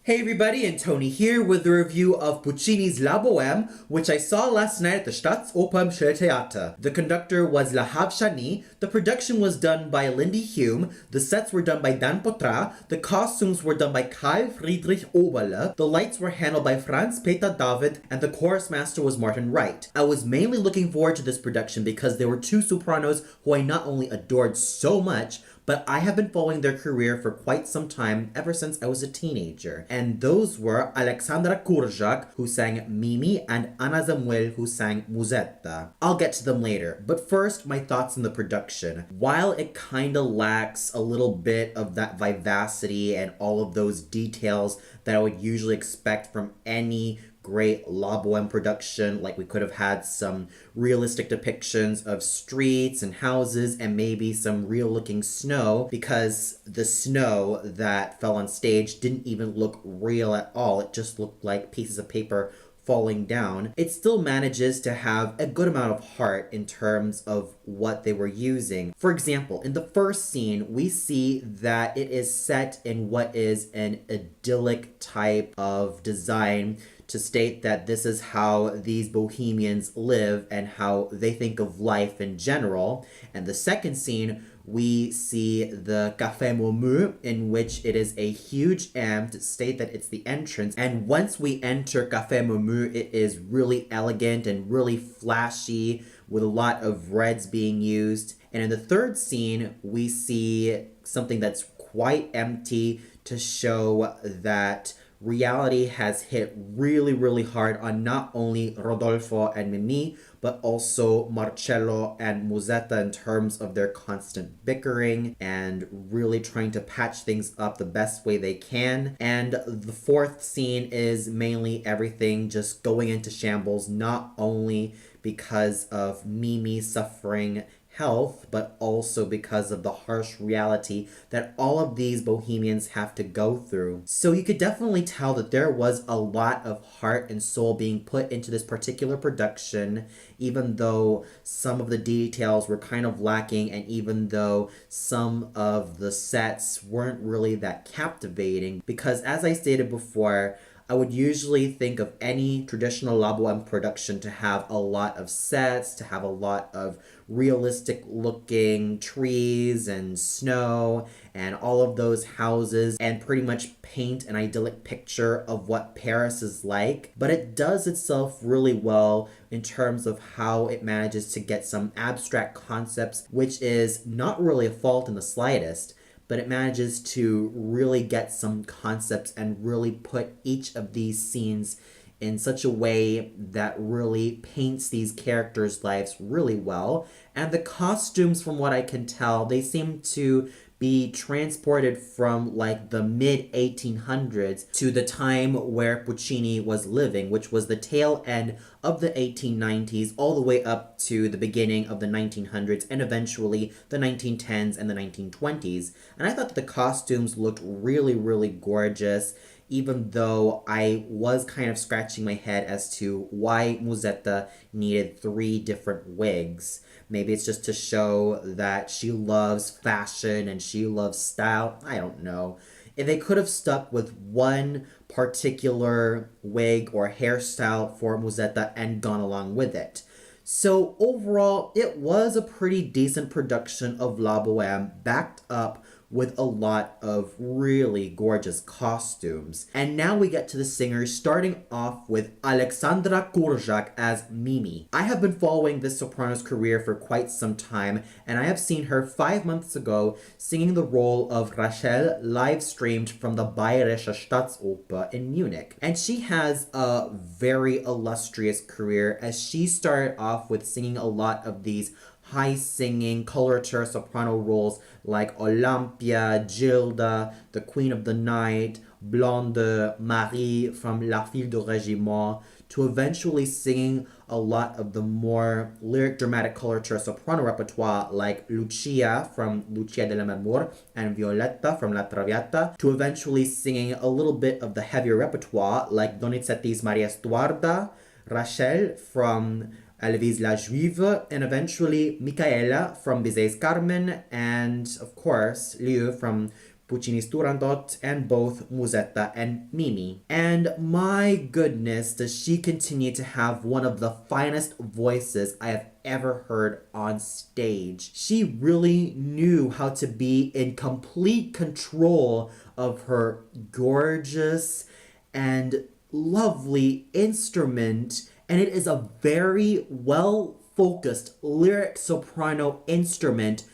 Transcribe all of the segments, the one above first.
Hey everybody, and Tony here with the review of Puccini's La Bohème, which I saw last night at the Staatsoper Schillertheater. The conductor was Lahav Shani, the production was done by Lindy Hume, the sets were done by Dan Potra, the costumes were done by Karl Friedrich Oberle, the lights were handled by Franz Peter David, and the chorus master was Martin Wright. I was mainly looking forward to this production because there were two sopranos who I not only adored so much, but I have been following their career for quite some time, ever since I was a teenager. And those were Aleksandra Kurzak, who sang Mimi, and Samuil, who sang Musetta. I'll get to them later, but first, my thoughts on the production. While it kinda lacks a little bit of that vivacity and all of those details that I would usually expect from any great La Bohème production, like we could have had some realistic depictions of streets and houses and maybe some real looking snow, because the snow that fell on stage didn't even look real at all. It just looked like pieces of paper falling down. It still manages to have a good amount of heart in terms of what they were using. For example, in the first scene, we see that it is set in what is an idyllic type of design to state that this is how these bohemians live and how they think of life in general. And the second scene, we see the Café Momu, in which it is a huge M to state that it's the entrance. And once we enter Café Momu, it is really elegant and really flashy, with a lot of reds being used. And in the third scene, we see something that's quite empty to show that reality has hit really, really hard on not only Rodolfo and Mimi, but also Marcello and Musetta in terms of their constant bickering and really trying to patch things up the best way they can. And the fourth scene is mainly everything just going into shambles, not only because of Mimi suffering health, but also because of the harsh reality that all of these bohemians have to go through. So you could definitely tell that there was a lot of heart and soul being put into this particular production, even though some of the details were kind of lacking, and even though some of the sets weren't really that captivating, because as I stated before, I would usually think of any traditional La Bohème production to have a lot of sets, to have a lot of realistic looking trees and snow and all of those houses, and pretty much paint an idyllic picture of what Paris is like. But it does itself really well in terms of how it manages to get some abstract concepts, which is not really a fault in the slightest, but it manages to really get some concepts and really put each of these scenes in such a way that really paints these characters' lives really well. And the costumes, from what I can tell, they seem to be transported from like the mid 1800s to the time where Puccini was living, which was the tail end of the 1890s all the way up to the beginning of the 1900s and eventually the 1910s and the 1920s. And I thought that the costumes looked really, really gorgeous, even though I was kind of scratching my head as to why Musetta needed 3 different wigs. Maybe it's just to show that she loves fashion and she loves style. I don't know. If they could have stuck with one particular wig or hairstyle for Musetta and gone along with it. So overall, it was a pretty decent production of La Bohème, backed up with a lot of really gorgeous costumes. And now we get to the singers, starting off with Aleksandra Kurzak as Mimi. I have been following this soprano's career for quite some time, and I have seen her 5 months ago singing the role of Rachel live streamed from the Bayerische Staatsoper in Munich. And she has a very illustrious career, as she started off with singing a lot of these high singing coloratura soprano roles like Olympia, Gilda, the Queen of the Night, Blonde, Marie from La Fille de Régiment, to eventually singing a lot of the more lyric dramatic coloratura soprano repertoire like Lucia from Lucia della Marmor and Violetta from La Traviata, to eventually singing a little bit of the heavier repertoire like Donizetti's Maria Stuarda, Rachel from Elvise la Juive, and eventually Micaela from Bizet's Carmen, and of course Liu from Puccini's Turandot, and both Musetta and Mimi. And my goodness, does she continue to have one of the finest voices I have ever heard on stage. She really knew how to be in complete control of her gorgeous and lovely instrument, and it is a very well focused lyric soprano instrument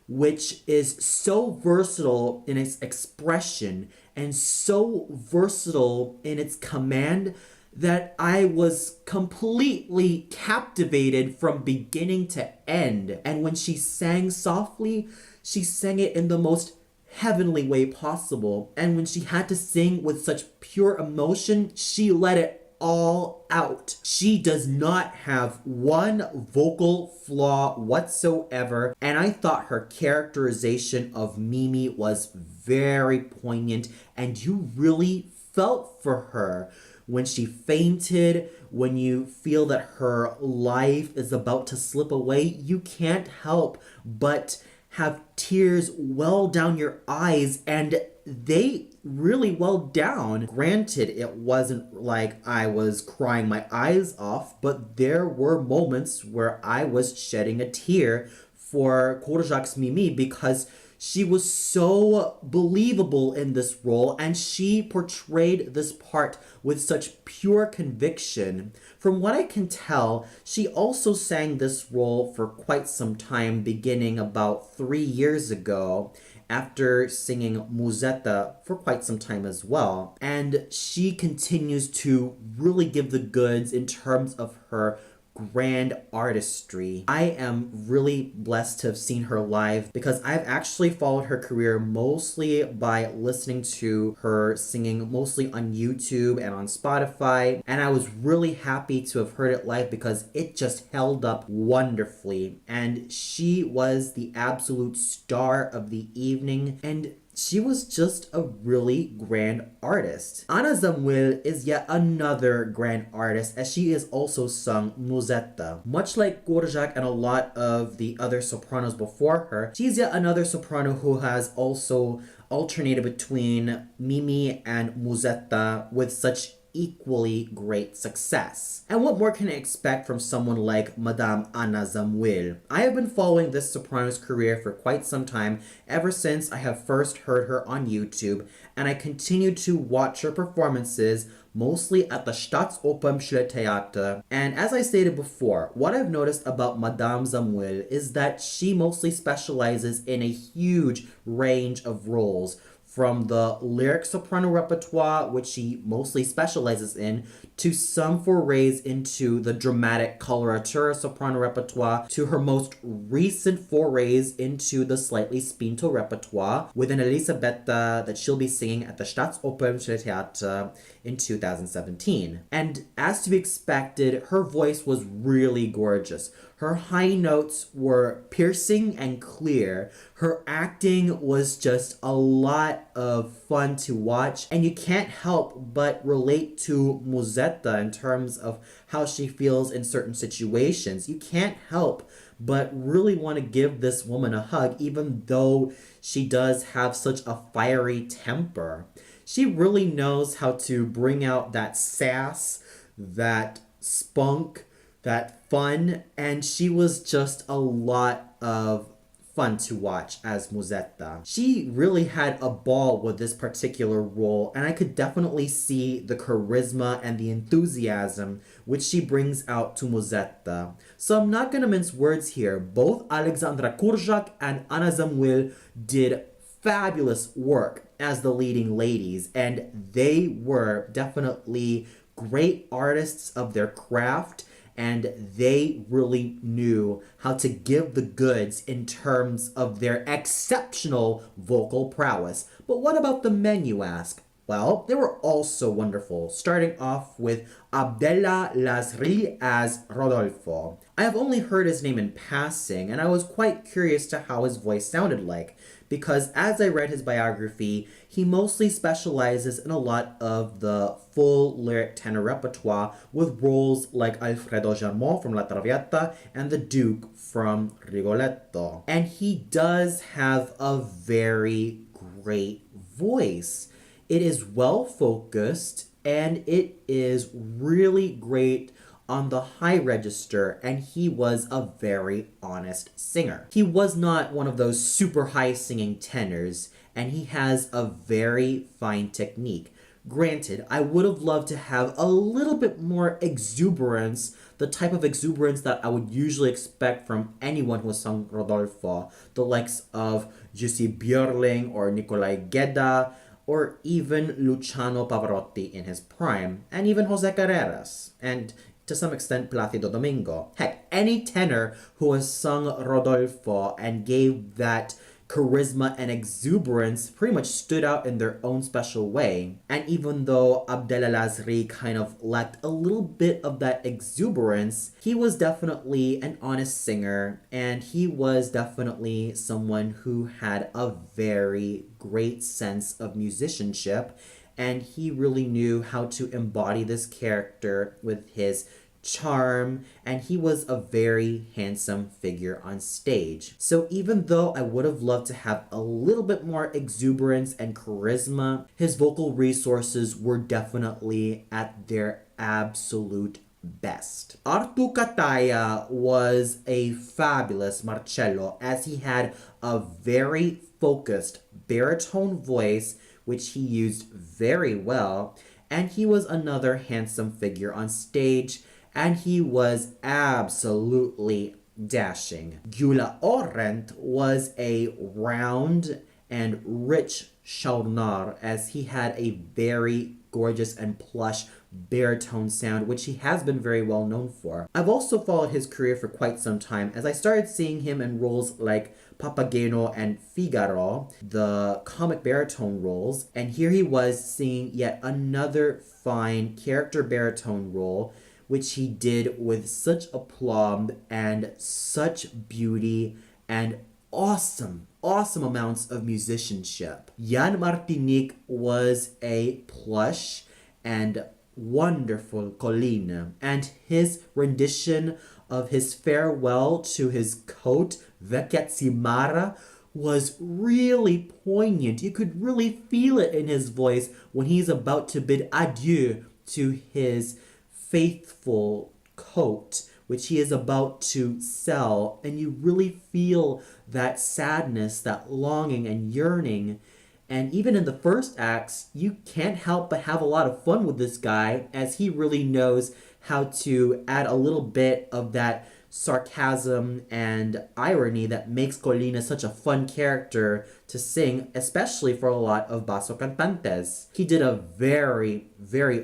which is so versatile in its expression and so versatile in its command that I was completely captivated from beginning to end. And when she sang softly, she sang it in the most heavenly way possible. And when she had to sing with such pure emotion, she let it all out. She does not have one vocal flaw whatsoever, and I thought her characterization of Mimi was very poignant, and you really felt for her when she fainted, when you feel that her life is about to slip away. You can't help but have tears well down your eyes, and they really well down. Granted, it wasn't like I was crying my eyes off, but there were moments where I was shedding a tear for Kurzak's Mimi because she was so believable in this role, and she portrayed this part with such pure conviction. From what I can tell, she also sang this role for quite some time, beginning about 3 years ago, after singing Musetta for quite some time as well. And she continues to really give the goods in terms of her grand artistry. I am really blessed to have seen her live because I've actually followed her career mostly by listening to her singing mostly on YouTube and on Spotify, and I was really happy to have heard it live because it just held up wonderfully, and she was the absolute star of the evening, and she was just a really grand artist. Anna Samuil is yet another grand artist, as she has also sung Musetta. Much like Kurzak and a lot of the other sopranos before her, she's yet another soprano who has also alternated between Mimi and Musetta with such equally great success. And what more can I expect from someone like Madame Anna Samuil? I have been following this soprano's career for quite some time, ever since I have first heard her on YouTube, and I continue to watch her performances mostly at the Staatsoper Schillertheater. And as I stated before, what I've noticed about Madame Samuil is that she mostly specializes in a huge range of roles, from the lyric soprano repertoire, which she mostly specializes in, to some forays into the dramatic coloratura soprano repertoire, to her most recent forays into the slightly spinto repertoire with an Elisabetta that she'll be singing at the Staatsoper Schillertheater in 2017. And as to be expected, her voice was really gorgeous. Her high notes were piercing and clear. Her acting was just a lot of fun to watch, and you can't help but relate to Musetta in terms of how she feels in certain situations. You can't help but really want to give this woman a hug, even though she does have such a fiery temper. She really knows how to bring out that sass, that spunk, that fun, and she was just a lot of fun to watch as Musetta. She really had a ball with this particular role, and I could definitely see the charisma and the enthusiasm which she brings out to Musetta. So I'm not gonna mince words here. Both Aleksandra Kurzak and Anna Samuil did fabulous work as the leading ladies, and they were definitely great artists of their craft, and they really knew how to give the goods in terms of their exceptional vocal prowess. But what about the men, you ask? Well, they were also wonderful, starting off with Abdella Lasri as Rodolfo. I have only heard his name in passing, and I was quite curious to how his voice sounded like, because as I read his biography, he mostly specializes in a lot of the full lyric tenor repertoire with roles like Alfredo Germont from La Traviata and the Duke from Rigoletto. And he does have a very great voice. It is well focused and it is really great on the high register, and he was a very honest singer. He was not one of those super high singing tenors, and he has a very fine technique. Granted, I would have loved to have a little bit more exuberance, the type of exuberance that I would usually expect from anyone who has sung Rodolfo, the likes of Jussi Björling or Nikolai Gedda, or even Luciano Pavarotti in his prime, and even Jose Carreras, and to some extent Placido Domingo. Heck, any tenor who has sung Rodolfo and gave that charisma and exuberance pretty much stood out in their own special way. And even though Abdelazri kind of lacked a little bit of that exuberance, he was definitely an honest singer, and he was definitely someone who had a very great sense of musicianship, and he really knew how to embody this character with his charm, and he was a very handsome figure on stage. So even though I would have loved to have a little bit more exuberance and charisma, his vocal resources were definitely at their absolute best. Artu Kataya was a fabulous Marcello, as he had a very focused baritone voice which he used very well, and he was another handsome figure on stage, and he was absolutely dashing. Gyula Orent was a round and rich Shaurnar, as he had a very gorgeous and plush baritone sound, which he has been very well known for. I've also followed his career for quite some time, as I started seeing him in roles like Papageno and Figaro, the comic baritone roles, and here he was singing yet another fine character baritone role, which he did with such aplomb and such beauty and awesome amounts of musicianship. Jan Martinic was a plush and wonderful Colline, and his rendition of his farewell to his coat, Vecchiazimara, was really poignant. You could really feel it in his voice when he's about to bid adieu to his faithful coat, which he is about to sell, and you really feel that sadness, that longing and yearning. And even in the first acts, you can't help but have a lot of fun with this guy, as he really knows how to add a little bit of that sarcasm and irony that makes Colina such a fun character to sing, especially for a lot of basso cantantes. He did a very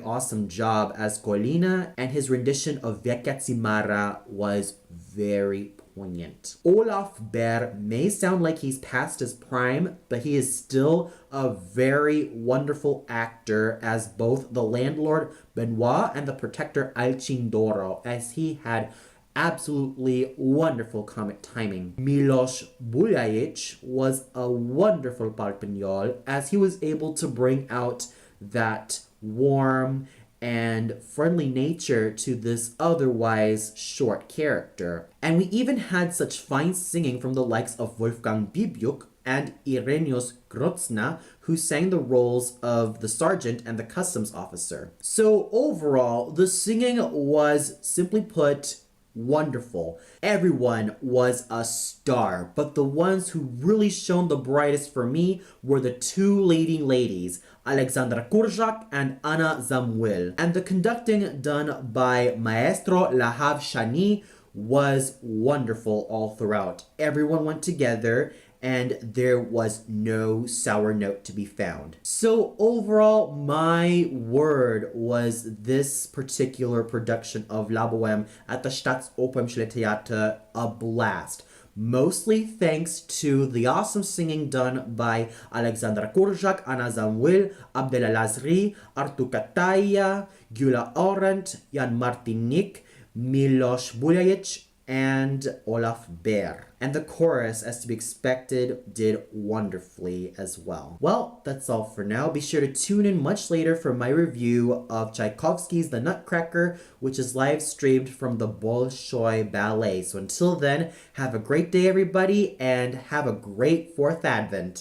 awesome job as Colina, and his rendition of Vecchiazimara was very poignant. Olaf Behr may sound like he's past his prime, but he is still a very wonderful actor as both the landlord Benoit and the protector Alcindoro, as he had absolutely wonderful comic timing. Milos Buljajic was a wonderful Parpignol, as he was able to bring out that warm and friendly nature to this otherwise short character. And we even had such fine singing from the likes of Wolfgang Bibiuk and Irenios Grotzna, who sang the roles of the sergeant and the customs officer. So overall, the singing was, simply put, wonderful. Everyone was a star, but the ones who really shone the brightest for me were the two leading ladies, Aleksandra Kurzak and Anna Samuil. And the conducting done by Maestro Lahav Shani was wonderful all throughout. Everyone went together, and there was no sour note to be found. So overall, my word was this particular production of La Bohème at the Staatsoper Schillertheater a blast. Mostly thanks to the awesome singing done by Aleksandra Kurzak, Anna Samuil, Abdelazri, Artu Kataya, Gyula Orent, Jan Martinic, Milos Buljajic, and Olaf Behr. And the chorus, as to be expected, did wonderfully as well. Well, that's all for now. Be sure to tune in much later for my review of Tchaikovsky's The Nutcracker, which is live streamed from the Bolshoi Ballet. So until then, have a great day, everybody, and have a great 4th Advent.